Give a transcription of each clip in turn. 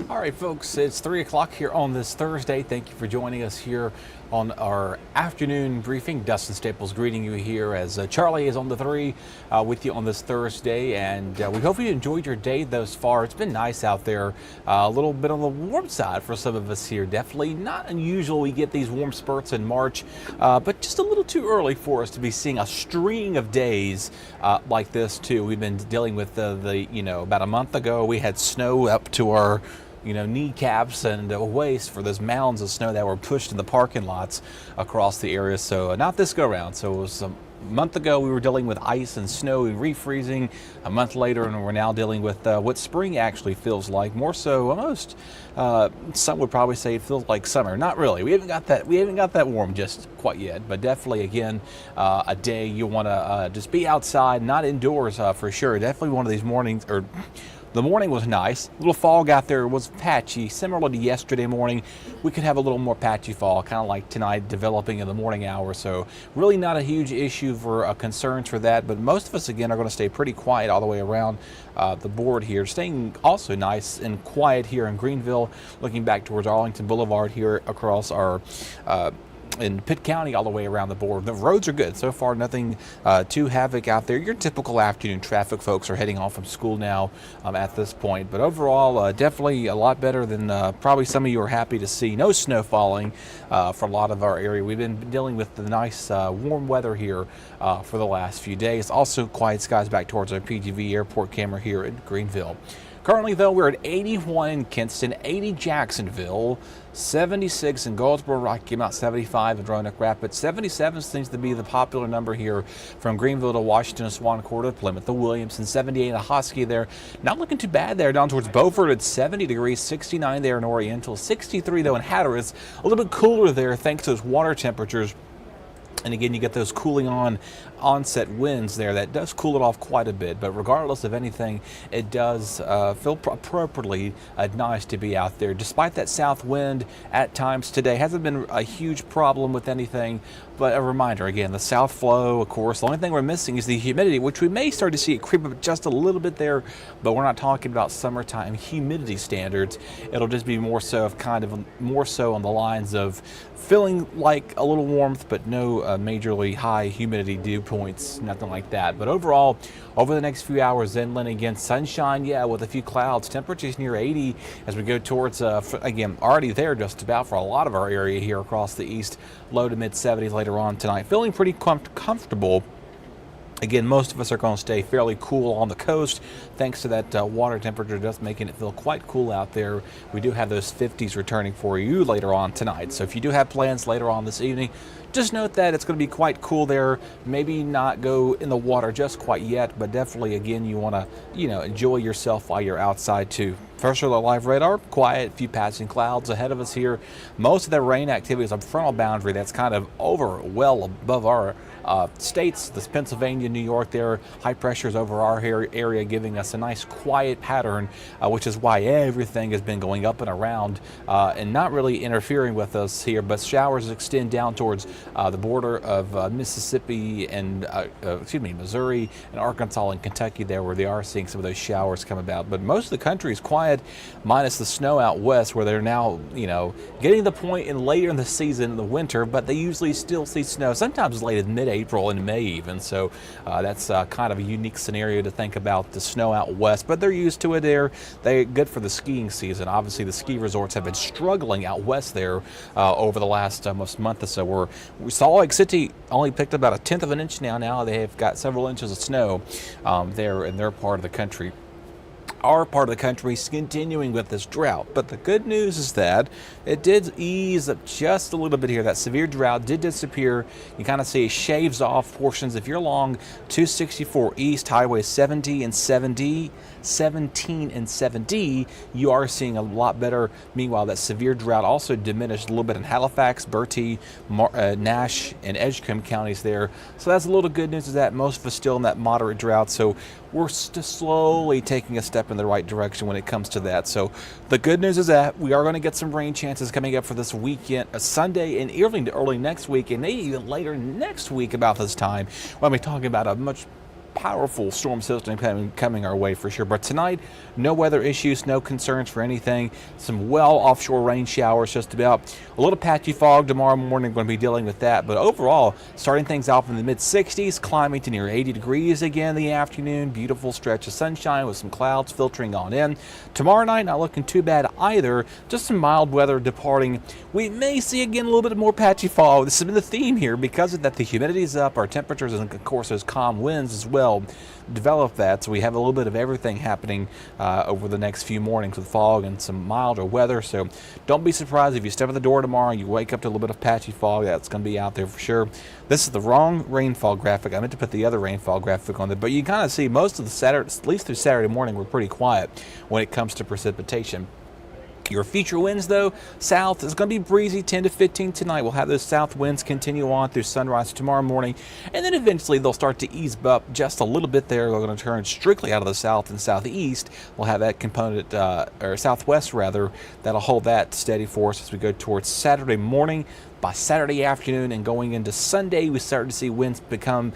All right, folks, it's 3 o'clock here on this Thursday. Thank you for joining us here on our afternoon briefing. Dustin Staples greeting you here as Charlie is on the 3 with you on this Thursday. And we hope you enjoyed your day thus far. It's been nice out there, a little bit on the warm side for some of us here. Definitely not unusual. We get these warm spurts in March, but just a little too early for us to be seeing a string of days like this, too. We've been dealing with about a month ago, we had snow up to our kneecaps and waist for those mounds of snow that were pushed in the parking lots across the area. So not this go round. So it was a month ago we were dealing with ice and snow and refreezing. A month later, and we're now dealing with what spring actually feels like. More so, almost. Some would probably say it feels like summer. Not really. We haven't got that warm just quite yet. But definitely, again, a day you want to just be outside, not indoors for sure. Definitely one of these mornings or. The morning was nice. A little fog out there was patchy, similar to yesterday morning. We could have a little more patchy fog, kind of like tonight developing in the morning hours. So really not a huge issue for concerns for that. But most of us, again, are going to stay pretty quiet all the way around the board here. Staying also nice and quiet here in Greenville, looking back towards Arlington Boulevard here across our in Pitt County all the way around the board. The roads are good. So far, nothing too havoc out there. Your typical afternoon traffic. Folks are heading off from school now at this point. But overall, definitely a lot better than probably some of you are happy to see. No snow falling for a lot of our area. We've been dealing with the nice warm weather here for the last few days. Also, quiet skies back towards our PGV airport camera here in Greenville. Currently, though, we're at 81 in Kinston, 80 Jacksonville, 76 in Goldsboro, Rocky Mount, 75 in Roanoke Rapids. 77 seems to be the popular number here from Greenville to Washington, Swancourt to Plymouth to Williamson. 78 in Hosky there. Not looking too bad there down towards Beaufort at 70 degrees, 69 there in Oriental, 63 though in Hatteras. A little bit cooler there thanks to those water temperatures. And again, you get those cooling onset winds there. That does cool it off quite a bit. But regardless of anything, it does feel appropriately nice to be out there. Despite that south wind at times today, hasn't been a huge problem with anything. But a reminder, again, the south flow, of course, the only thing we're missing is the humidity, which we may start to see it creep up just a little bit there. But we're not talking about summertime humidity standards. It'll just be more so on the lines of feeling like a little warmth, but no majorly high humidity dew points, nothing like that. But overall, over the next few hours, inland again, sunshine, with a few clouds, temperatures near 80 as we go towards, again, already there just about for a lot of our area here across the east, low to mid 70s later on tonight. Feeling pretty comfortable. Again, most of us are going to stay fairly cool on the coast thanks to that water temperature just making it feel quite cool out there. We do have those 50s returning for you later on tonight. So if you do have plans later on this evening, just note that it's going to be quite cool there. Maybe not go in the water just quite yet, but definitely, again, you want to, enjoy yourself while you're outside too. First on the live radar, quiet, few passing clouds ahead of us here. Most of the rain activity is a frontal boundary that's kind of well above our states, this Pennsylvania, New York there. High pressures over our area giving us a nice quiet pattern, which is why everything has been going up and around and not really interfering with us here. But showers extend down towards the border of Mississippi and, Missouri and Arkansas and Kentucky there, where they are seeing some of those showers come about. But most of the country is quiet, minus the snow out west, where they're now, getting to the point later in the season, in the winter, but they usually still see snow, sometimes as late as mid-April and May even. So that's kind of a unique scenario to think about, the snow out west, but they're used to it there. They're good for the skiing season. Obviously, the ski resorts have been struggling out west there over the last almost month or so, where Salt Lake City only picked up about a tenth of an inch now. Now they have got several inches of snow there in their part of the country. Our part of the country is continuing with this drought, but the good news is that it did ease up just a little bit here. That severe drought did disappear. You kind of see it shaves off portions. If you're along 264 East, Highway 17 and 7D, you are seeing a lot better. Meanwhile, that severe drought also diminished a little bit in Halifax, Bertie, Nash, and Edgecombe counties there. So that's a little good news, is that most of us still in that moderate drought. So we're slowly taking a step in the right direction when it comes to that. So the good news is that we are going to get some rain chances coming up for this weekend, a Sunday and early next week, and maybe even later next week about this time. We'll be talking about a much powerful storm system coming our way for sure. But tonight, no weather issues, no concerns for anything. Some well offshore rain showers just about. A little patchy fog tomorrow morning, going to be dealing with that. But overall, starting things off in the mid-60s, climbing to near 80 degrees again in the afternoon. Beautiful stretch of sunshine with some clouds filtering on in. Tomorrow night, not looking too bad either. Just some mild weather departing. We may see again a little bit more patchy fog. This has been the theme here because of that. The humidity is up, our temperatures, and of course those calm winds as well develop that. So we have a little bit of everything happening over the next few mornings with fog and some milder weather. So don't be surprised if you step in the door tomorrow and you wake up to a little bit of patchy fog. That's going to be out there for sure. This is the wrong rainfall graphic. I meant to put the other rainfall graphic on there, but you kind of see most of the Saturday, at least through Saturday morning, we're pretty quiet when it comes to precipitation. Your future winds, though, south is going to be breezy, 10 to 15 tonight. We'll have those south winds continue on through sunrise tomorrow morning, and then eventually they'll start to ease up just a little bit there. They're going to turn strictly out of the south and southeast. We'll have that component, or southwest rather, that'll hold that steady for us as we go towards Saturday morning. By Saturday afternoon and going into Sunday, we start to see winds become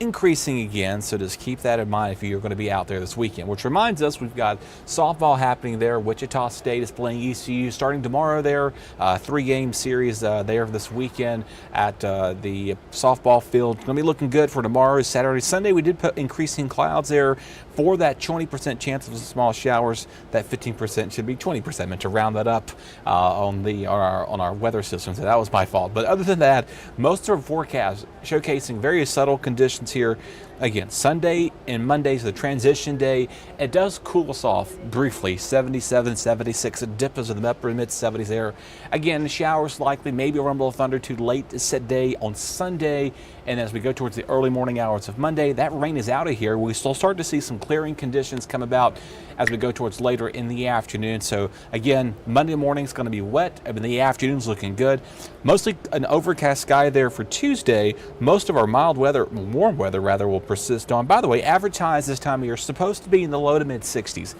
increasing again, so just keep that in mind if you're going to be out there this weekend. Which reminds us, we've got softball happening there. Wichita State is playing ECU starting tomorrow there. 3-game series there this weekend at the softball field. It's going to be looking good for tomorrow, Saturday, Sunday. We did put increasing clouds there for that 20% chance of some small showers. That 15% should be 20%. I meant to round that up on our weather system, so that was my fault. But other than that, most of our forecasts showcasing very subtle conditions here. Again, Sunday and Monday is the transition day. It does cool us off briefly, 77, 76. It dips us in the upper mid-70s there. Again, showers likely, maybe a rumble of thunder to late set day on Sunday. And as we go towards the early morning hours of Monday, that rain is out of here. We still start to see some clearing conditions come about as we go towards later in the afternoon. So again, Monday morning is going to be wet. I mean, the afternoon's looking good. Mostly an overcast sky there for Tuesday. Most of our mild weather, warm weather rather, will persist on. By the way, average highs this time of year are supposed to be in the low to mid 60s.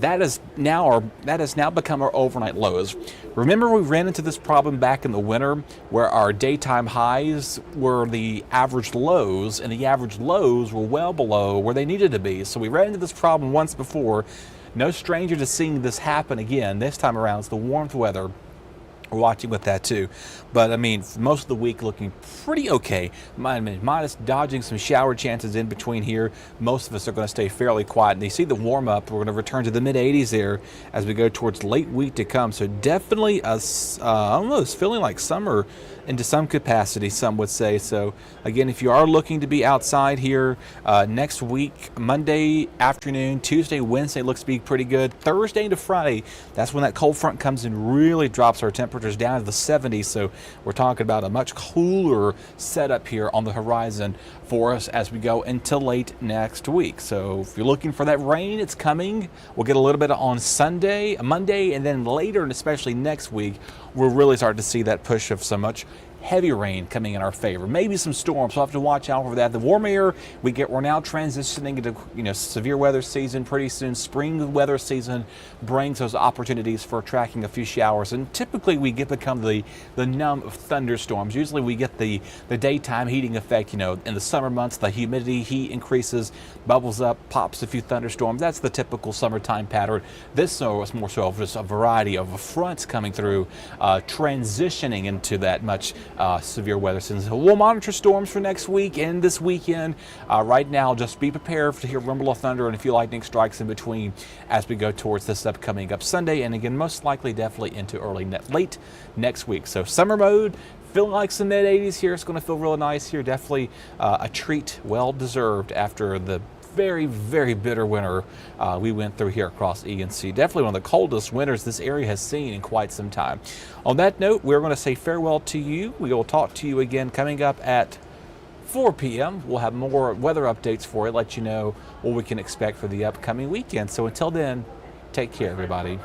That has now become our overnight lows. Remember, we ran into this problem back in the winter where our daytime highs were the average lows, and the average lows were well below where they needed to be. So we ran into this problem once before. No stranger to seeing this happen again. This time around, it's the warmth weather. We're watching with that too. But I mean, most of the week looking pretty okay. Minus dodging some shower chances in between here. Most of us are going to stay fairly quiet. And you see the warm up. We're going to return to the mid 80s there as we go towards late week to come. So definitely I don't know, it's feeling like summer into some capacity, some would say. So again, if you are looking to be outside here next week, Monday afternoon, Tuesday, Wednesday looks to be pretty good. Thursday into Friday, that's when that cold front comes and really drops our temperatures down to the 70s. So we're talking about a much cooler setup here on the horizon for us as we go into late next week. So if you're looking for that rain, it's coming. We'll get a little bit on Sunday, Monday, and then later, and especially next week, we'll really start to see that push of so much heavy rain coming in our favor. Maybe some storms. We'll have to watch out for that. The warm air we're now transitioning into severe weather season pretty soon. Spring weather season brings those opportunities for tracking a few showers, and typically we become the numb of thunderstorms. Usually we get the daytime heating effect. In the summer months, the humidity, heat increases, bubbles up, pops a few thunderstorms. That's the typical summertime pattern. This is more so of just a variety of fronts coming through, transitioning into that much severe weather season. So we'll monitor storms for next week and this weekend. Right now, just be prepared to hear rumble of thunder and a few lightning strikes in between as we go towards this upcoming Sunday, and again, most likely definitely into late next week. So summer mode, feeling like some mid 80s here. It's going to feel real nice here. Definitely a treat, well deserved after the very, very bitter winter we went through here across ENC. Definitely one of the coldest winters this area has seen in quite some time. On that note, we're going to say farewell to you. We will talk to you again coming up at 4 p.m. We'll have more weather updates for you, let you know what we can expect for the upcoming weekend. So until then, take care, everybody.